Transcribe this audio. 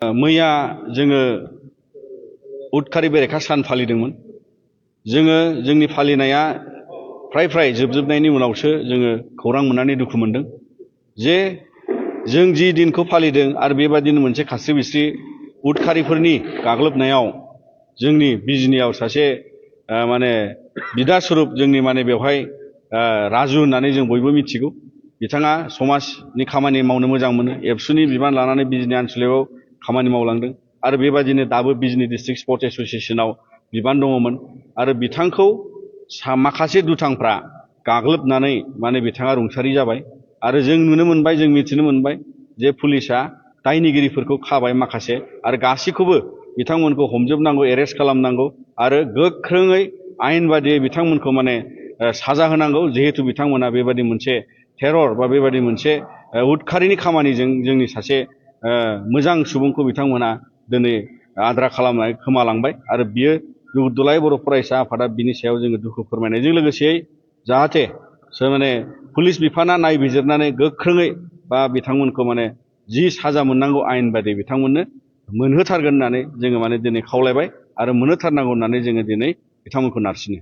मैया जोङो उदखारि बेरेखा सान फालिदोंमोन। जोंनि फालिनाया फ्राय जोबजोबनायनि उनावसो जोङो खौरां मोननानै दुखु मोनदों जे जों जि दिनखौ फालिदों आरो बेबादिनो मोनसे खास्रि बिस्रि उदखारिफोरनि गाग्लोबनायाव जोंनि बिजनियाव सासे माने बिदा स्वरुप जोंनि माने बेवहाय राजु होननानै जों बयबो मिथिगौ। बिथाङा समाजनि खामानि मावनो मोजां मोनो, एबसुनि बिबान लानानै बिजनि आनसलिकआव खामानि मावलांदों आरो बेबादिनो दाबो बिजनि डिस्ट्रिक्ट स्पर्ट्स एस'सिएशनाव बिबान दङमोन आरो बिथांखौ माखासे दुथांफ्रा गाग्लोबनानै माने बिथाङा रुंसारि जाबाय आरो जों नुनो मोनबाय, जों मिथिनो मोनबाय जे पुलिसा दायनिगिरिफोरखौ खाबाय माखासे आरो गासैखौबो बिथांमोनखौ हमजोबनांगौ, एरेस्ट खालामनांगौ आरो गोख्रोङै आयेन बादियै बिथांमोनखौ माने साजा होनांगौ, जिहेतु बिथांमोना बेबादि मोनसे टेरर बा बेबादि मोनसे उदखारिनि खामानिजों जोंनि सासे मोजां सुबुंखौ बिथांमोना दिनै आद्रा खालामनानै खोमालांबाय आरो बियो दुलाराय बर' फरायसा आफादा बिनि सायाव जोङो दुखु फोरमायनायजों लोगोसेयै जाहाथे माने पुलिस बिफाना नायबिजिरनानै गोख्रोङै बा बिथांमोनखौ माने जि साजा मोननांगौ आयेन बायदि बिथांमोननो मोनहोथारगोन होननानै जोङो माने दिनै खावलायबाय आरो मोनहोथारनांगौ होननानै जोङो दिनै बिथांमोनखौ नारसिनो।